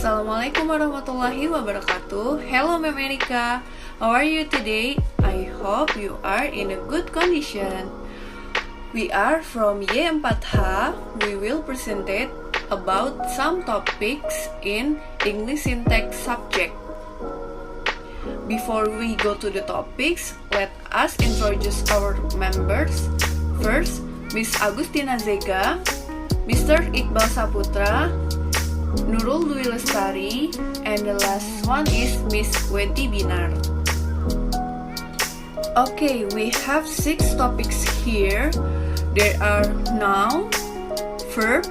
Assalamualaikum warahmatullahi wabarakatuh. Hello Ma'am Erika, how are you today? I hope you are in a good condition. We are from Y4H. We will present about some topics in English syntax subject. Before we go to the topics, let us introduce our members. First, Miss Agustina Zega, Mr. Iqbal Saputra, Nurul Dwi Lestari, and the last one is Miss Weti Binar. Okay, we have 6 topics here. There are noun, verb,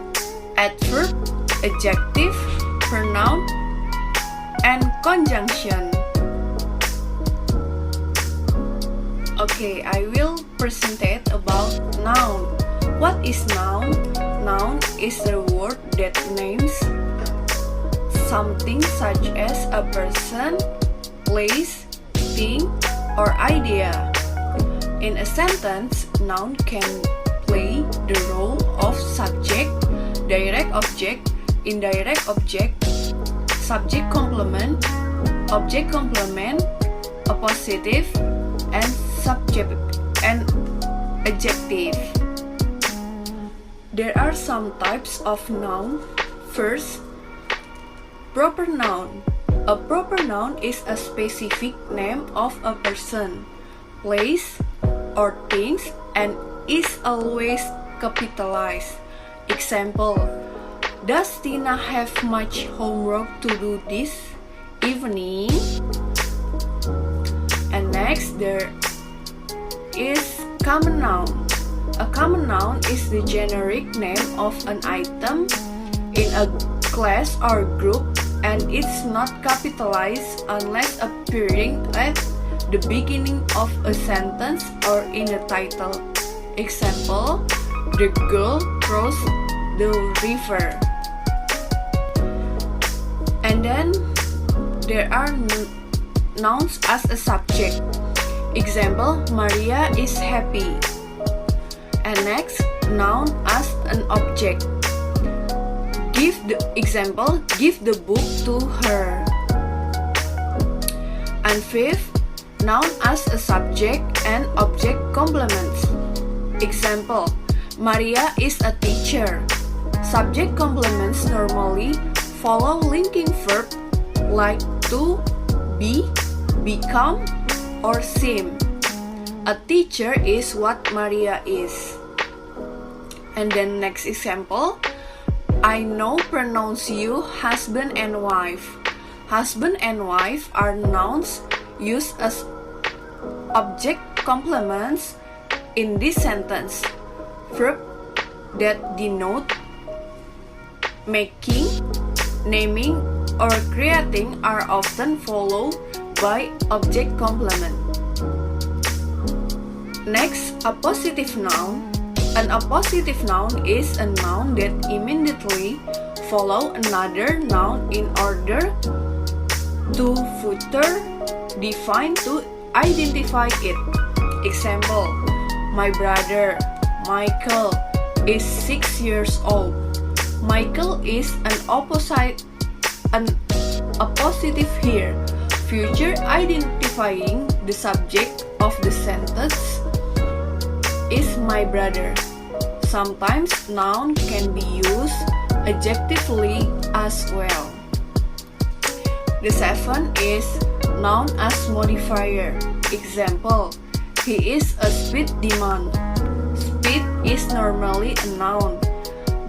adverb, adjective, pronoun, and conjunction. Okay, I will present about noun. What is noun? Noun is the word that names something such as a person, place, thing, or idea. In a sentence, noun can play the role of subject, direct object, indirect object, subject complement, object complement, appositive, and subject and adjective. There are some types of noun. First, proper noun. A proper noun is a specific name of a person, place, or things and is always capitalized. Example, does Tina have much homework to do this evening? And next, there is common noun. A common noun is the generic name of an item in a class or group, and it's not capitalized unless appearing at the beginning of a sentence or in a title. Example, the girl crossed the river. And then there are nouns as a subject. Example, Maria is happy. And next, noun as an object. Give the example, give the book to her. And fifth, noun as a subject and object complements. Example, Maria is a teacher. Subject complements normally follow linking verb like to, be, become, or seem. A teacher is what Maria is. And then next example, I now pronounce you husband and wife. Husband and wife are nouns used as object complements in this sentence. Verb that denote making, naming, or creating are often followed by object complement. Next, a positive noun. An appositive noun is a noun that immediately follow another noun in order to further define to identify it. Example, my brother Michael is 6 years old. Michael is a positive here, future identifying the subject of the sentence is my brother. Sometimes noun can be used adjectively as well. The 7th is noun as modifier. Example, he is a speed demon. Speed is normally a noun,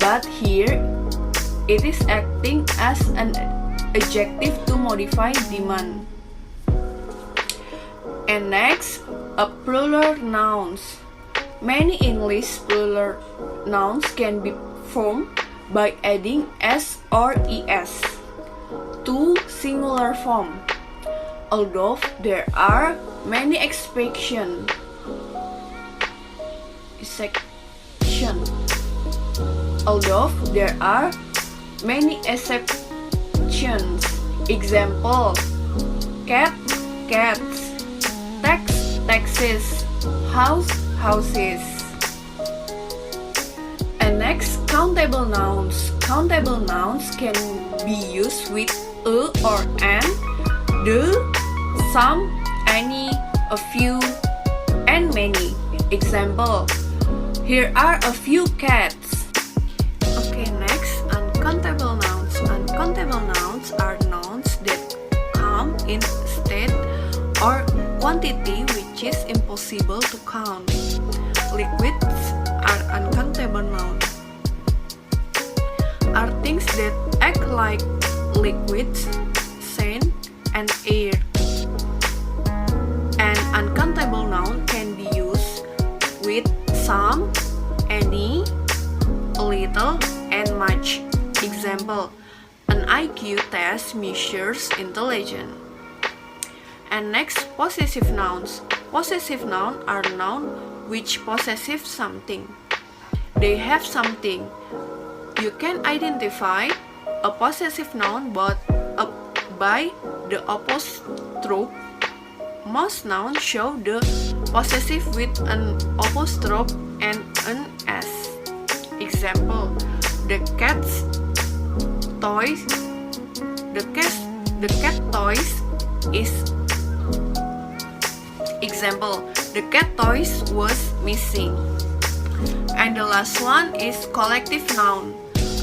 but here it is acting as an adjective to modify demand. And next, a plural nouns. Many English plural nouns can be formed by adding s or es to singular form. Although there are many exceptions. Although there are many exceptions. Example, cat, cats, tax, taxes, house, houses. And next, countable nouns. Countable nouns can be used with a or an, the, some, any, a few, and many. Example, here are a few cats. Okay, next, uncountable nouns. Uncountable nouns are nouns that come in state or quantity which is impossible to count. Liquids are uncountable nouns. Are things that act like liquids, sand, and air. An uncountable noun can be used with some, any, a little, and much. Example, an IQ test measures intelligence. And next, possessive nouns. Possessive nouns are nouns which possess something. They have something. You can identify a possessive noun by the apostrophe. Most nouns show the possessive with an apostrophe and an S. Example, the cat toys is example, the cat toys was missing. And the last one is collective noun.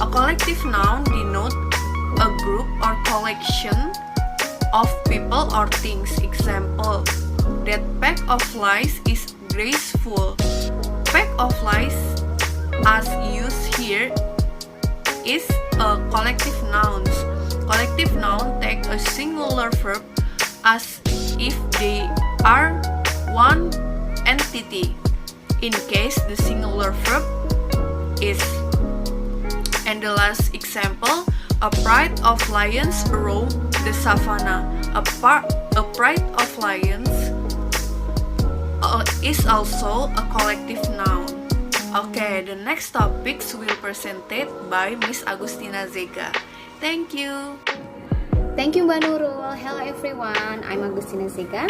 A collective noun denotes a group or collection of people or things. Example, that pack of flies is graceful. Pack of flies as used here is a collective noun. Collective noun take a singular verb as if they are one entity, in case the singular verb is. And the last example, a pride of lions roam the savannah. A pride of lions is also a collective noun. Okay, the next topics will presented by Miss Agustina Zega. Thank you. Thank you, Mbak Nurul. Hello everyone, I'm Agustina Zega.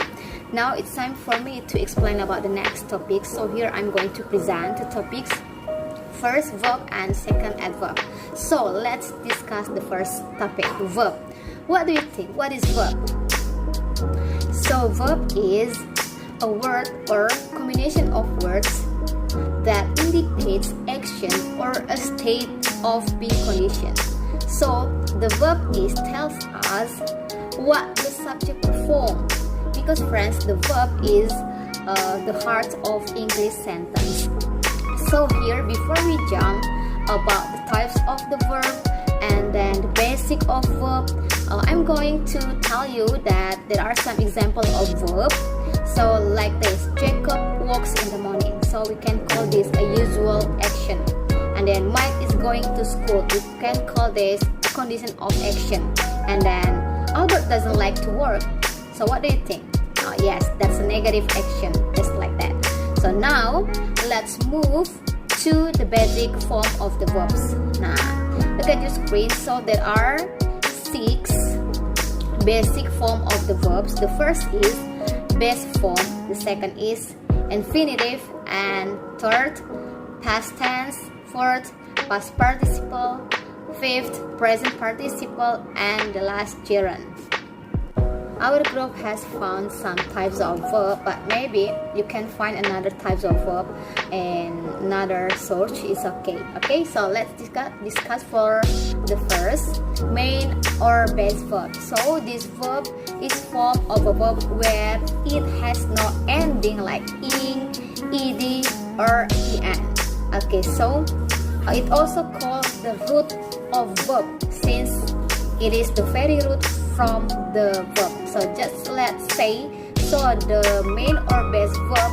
Now it's time for me to explain about the next topic. So here I'm going to present the topics, first verb and second adverb. So let's discuss the first topic, verb. What do you think? What is verb? So verb is a word or combination of words that indicates action or a state of being conditioned. So the verb tells us what the subject performs. Because friends, the verb is the heart of English sentence. So here, before we jump about the types of the verb and then the basic of verb, I'm going to tell you that there are some examples of verb. So like this, Jacob walks in the morning. So we can call this a usual action. And then Mike is going to school. We can call this a condition of action. And then Albert doesn't like to work. So what do you think? Yes, that's a negative action, just like that. So now, let's move to the basic form of the verbs. Now, look at your screen. So there are 6 basic form of the verbs. The first is base form. The second is infinitive. And third, past tense. Fourth, past participle. Fifth, present participle. And the last, gerund. Our group has found some types of verb, but maybe you can find another types of verb and another search is okay. Okay, so let's discuss for the first, main or base verb. So this verb is form of a verb where it has no ending like ing, ed, or en. Okay, so it also called the root of verb since it is the very root from the verb. So just let's say, so the main or base verb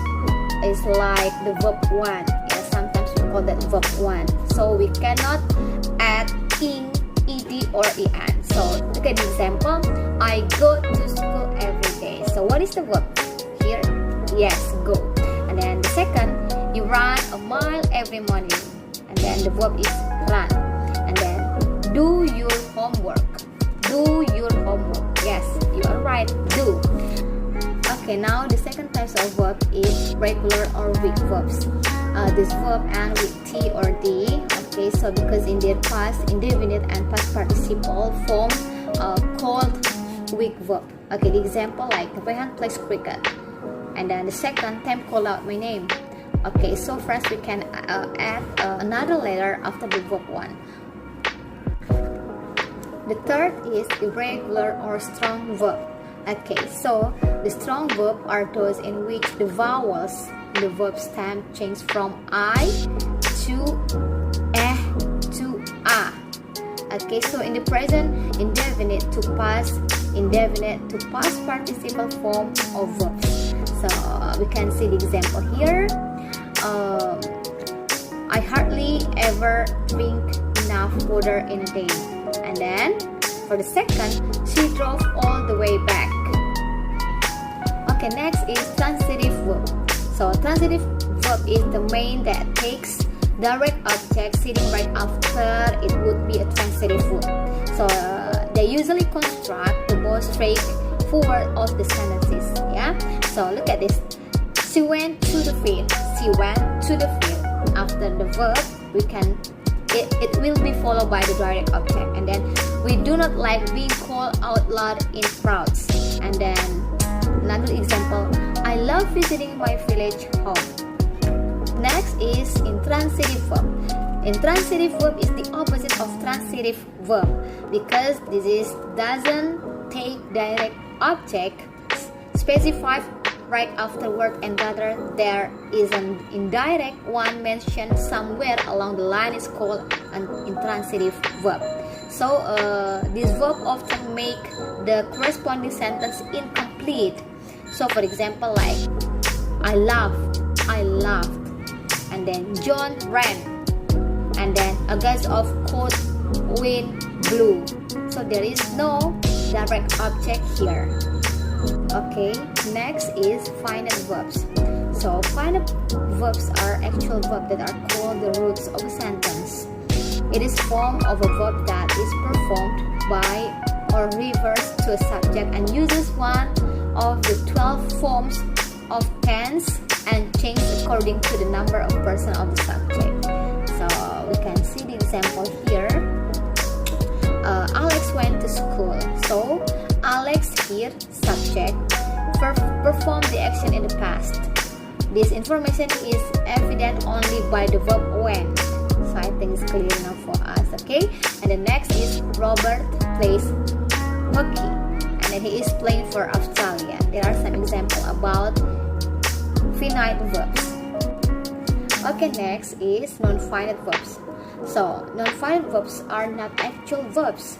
is like the verb 1. Yeah, sometimes we call that verb 1. So we cannot add ing, ed, or en. So look at the example. I go to school every day. So what is the verb here? Yes, go. And then the second, you run a mile every morning. And then the verb is run. And then do your homework. Do your homework. Yes, you are right. Do. Okay, now the second type of verb is regular or weak verbs. This verb end with T or D. Okay, so because in their past indefinite and past participle form called weak verb. Okay, the example like Rehan plays cricket, and then the second, Tem call out my name. Okay, so first we can add another letter after the verb 1. The third is irregular or strong verb. Okay, so the strong verb are those in which the vowels in the verb stem change from I to to A. Okay, so in the present indefinite to past participle form of verbs. So we can see the example here. I hardly ever drink enough water in a day. And then for the second, she drove all the way back. Okay, next is transitive verb. So transitive verb is the main that takes direct object sitting right after it would be a transitive verb. So they usually construct the most straightforward of the sentences. Yeah. So look at this. She went to the field. She went to the field. After the verb, it will be followed by the direct object, and then we do not like being called out loud in crowds. And then another example, I love visiting my village home. Next is intransitive verb. Intransitive verb is the opposite of transitive verb because this doesn't take direct object specified right afterward, and rather there is an indirect one mentioned somewhere along the line is called an intransitive verb. So this verb often make the corresponding sentence incomplete. So for example, like I laughed, and then John ran, and then a gust of cold wind blew. So there is no direct object here. Okay, next is finite verbs. So finite verbs are actual verbs that are called the roots of a sentence. It is form of a verb that is performed by or refers to a subject and uses one of the 12 forms of tense and changes according to the number of person of the subject. So we can see the example here. Alex went to school. So Alex here, subject, performed the action in the past. This information is evident only by the verb went. So I think it's clear enough for us, okay? And the next is Robert plays hockey, and then he is playing for Australia. There are some examples about finite verbs. Okay, next is non-finite verbs. So non-finite verbs are not actual verbs.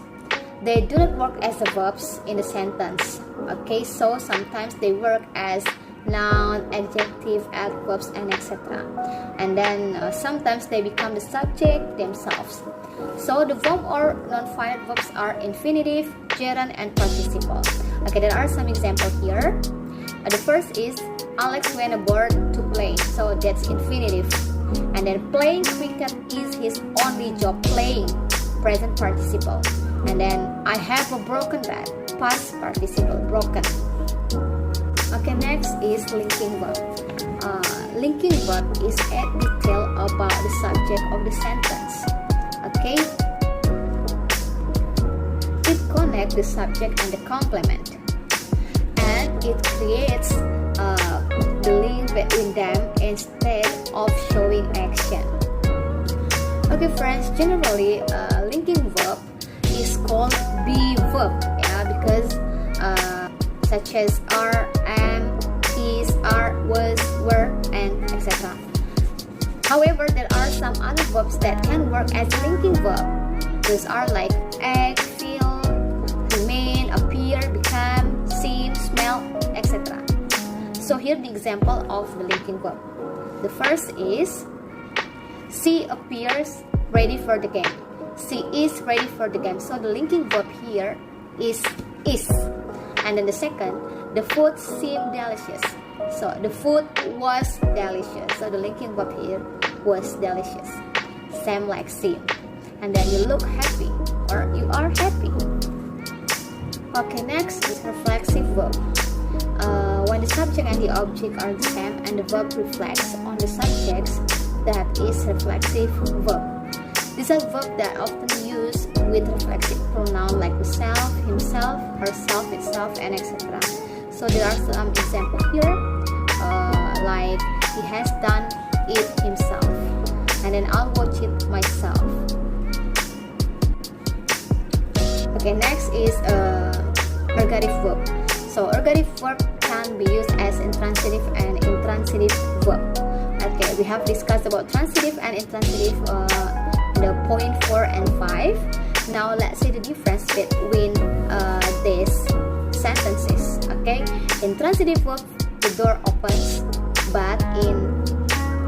They do not work as the verbs in a sentence. Okay, so sometimes they work as noun, adjective, adverbs, and etc. And then sometimes they become the subject themselves. So the verb or non-finite verbs are infinitive, gerund, and participle. Okay, there are some examples here. The first is Alex went aboard to play. So that's infinitive. And then playing cricket is his only job, playing, present participle. And then I have a broken bat, past participle, broken. Okay, next is linking verb. Linking verb is add detail about the subject of the sentence. Okay, it connects the subject and the complement, and it creates the link between them instead of showing action. Okay, friends, generally linking verb is called be verb, yeah, because such as are, am, is, are, was, were, and etc. However, there are some other verbs that can work as linking verb. Those are like act, feel, remain, appear, become, seem, smell, etc. So here the example of the linking verb. The first is she appears ready for the game. She is ready for the game. So the linking verb here is. And then the second, the food seemed delicious. So the food was delicious. So the linking verb here was delicious. Same like seem. And then you look happy or you are happy. Okay, next is reflexive verb. When the subject and the object are the same and the verb reflects on the subjects, that is reflexive verb. These are verbs that are often used with reflexive pronoun like self, himself, herself, itself, and etc. So there are some examples here, like he has done it himself, and then I'll watch it myself. Okay, next is ergative verb. So ergative verb can be used as intransitive and intransitive verb. Okay, we have discussed about transitive and intransitive the point 4 and 5. Now let's see the difference between these sentences. Okay, in transitive verb the door opens, but in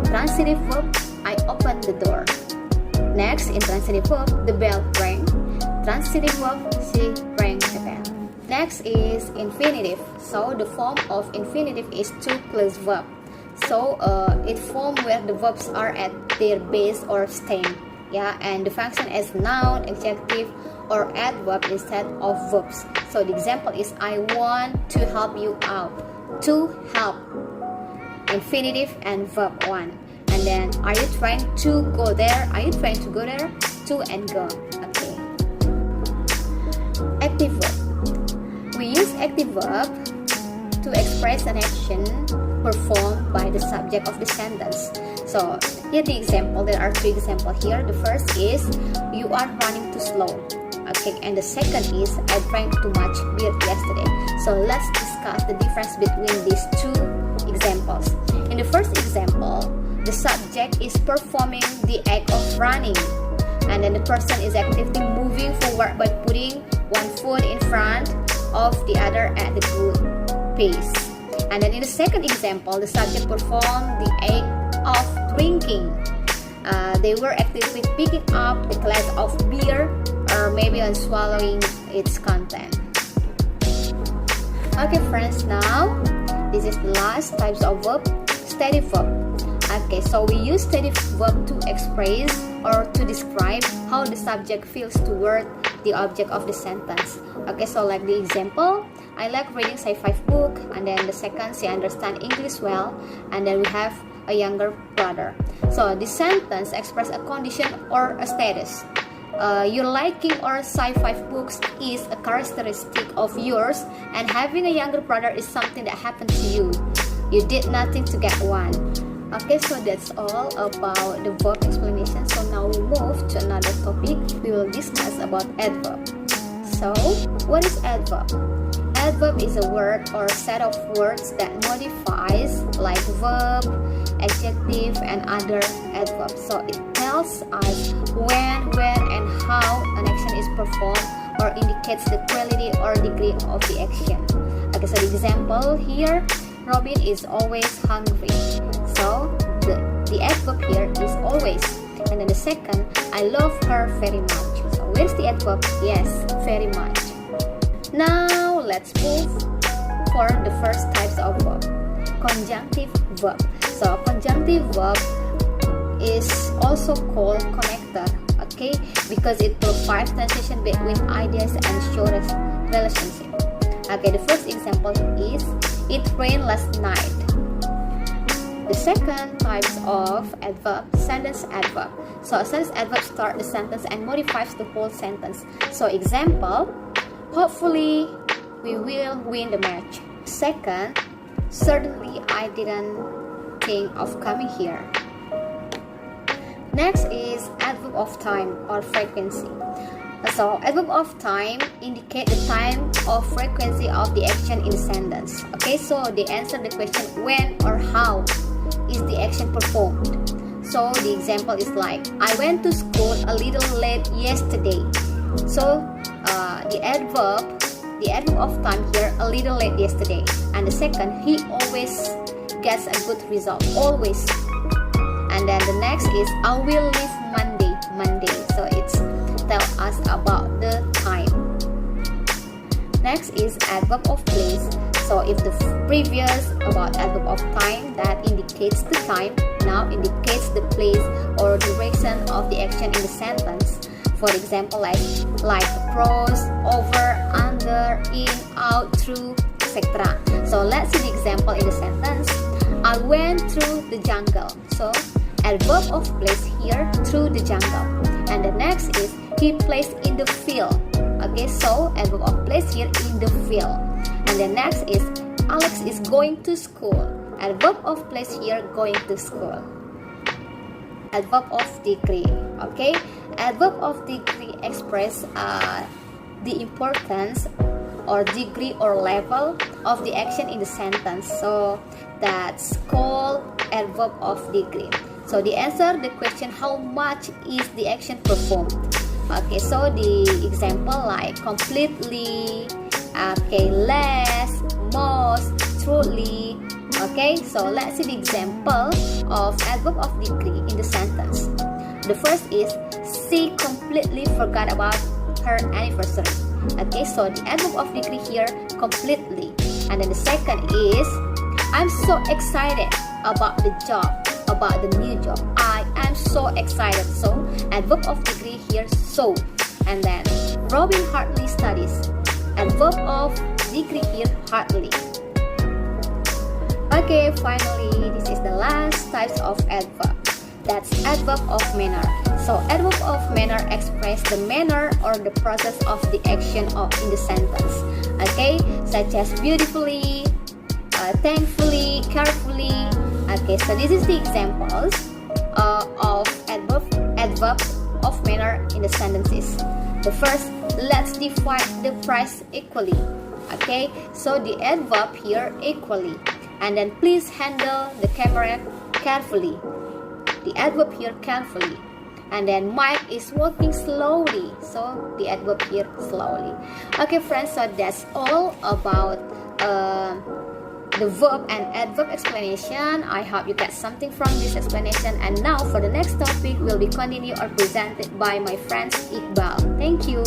transitive verb I open the door. Next, in transitive verb the bell rang. Transitive verb she rang the bell. Next is infinitive. So the form of infinitive is to plus verb. So it forms where the verbs are at their base or stem. Yeah, and the function as noun, adjective, or adverb instead of verbs. So the example is I want to help you out. To help, infinitive and verb 1. And then are you trying to go there? Are you trying to go there? To and go. Okay. Active verb. We use active verb to express an action performed by the subject of the sentence. So here the example, there are 3 examples here. The first is you are running too slow. Okay, and the second is I drank too much beer yesterday. So let's discuss the difference between these 2 examples. In the first example, the subject is performing the act of running, and then the person is actively moving forward by putting one foot in front of the other at the good pace. And then in the second example, the subject performed the act of drinking. They were actively picking up the glass of beer, or maybe on swallowing its content. Okay friends, now this is the last types of verb, stative verb. Okay, so we use stative verb to express or to describe how the subject feels toward the object of the sentence. Okay, so like the example, I like reading sci-fi book, and then the second, she understands English well, and then we have a younger brother. So this sentence expresses a condition or a status. Your liking or sci-fi books is a characteristic of yours, and having a younger brother is something that happened to you. You did nothing to get one. Okay, so that's all about the verb explanation. So now we move to another topic. We will discuss about adverb. So what is adverb? Adverb is a word or set of words that modifies like verb, adjective, and other adverbs. So it tells us when, where, and how an action is performed, or indicates the quality or degree of the action. Okay, so the example here, Robin is always hungry. So the adverb here is always. And then the second, I love her very much. So where's the adverb? Yes, very much. Now let's move for the first types of verb, conjunctive verb. So conjunctive verb is also called connector, okay, because it provides transition between ideas and shows relationship. Okay, the first example is it rained last night. The second types of adverb, sentence adverb. So a sentence adverb starts the sentence and modifies the whole sentence. So example, hopefully we will win the match. Second, certainly I didn't think of coming here. Next is adverb of time or frequency. So adverb of time indicate the time or frequency of the action in the sentence. Okay, so they answer the question when or how is the action performed. So the example is like, I went to school a little late yesterday. So the adverb of time here, a little late yesterday. And the second, he always gets a good result, always. And then the next is, I will leave Monday. So it's tell us about the time. Next is adverb of place. So if the previous about adverb of time that indicates the time, now indicates the place or duration of the action in the sentence. For example, like pros, over, under, in, out, through, etc. So let's see the example in the sentence. I went through the jungle. So adverb of place here, through the jungle. And the next is he plays in the field. Okay, so adverb of place here, in the field. And the next is Alex is going to school. Adverb of place here, going to school. Adverb of degree. Okay, adverb of degree express the importance or degree or level of the action in the sentence. So that's called adverb of degree. So the answer the question, how much is the action performed? Okay, so the example like completely, okay, less, most, truly. Okay, so let's see the example of adverb of degree in the sentence. The first is she completely forgot about her anniversary. Okay, so the adverb of degree here, completely. And then the second is I'm so excited about the job, about the new job. I am so excited. So adverb of degree here, so. And then Robin hardly studies. Adverb of degree here, hardly. Okay, finally, this is the last types of adverb. That's adverb of manner. So adverb of manner express the manner or the process of the action of in the sentence. Okay, such as beautifully, thankfully, carefully. Okay, so this is the examples of adverb of manner in the sentences. The first, let's divide the price equally. Okay, so the adverb here, equally. And then please handle the camera carefully. The adverb here, carefully. And then Mike is walking slowly. So the adverb here, slowly. Okay friends, so that's all about the verb and adverb explanation. I hope you get something from this explanation. And now for the next topic will be continued or presented by my friend Iqbal. Thank you.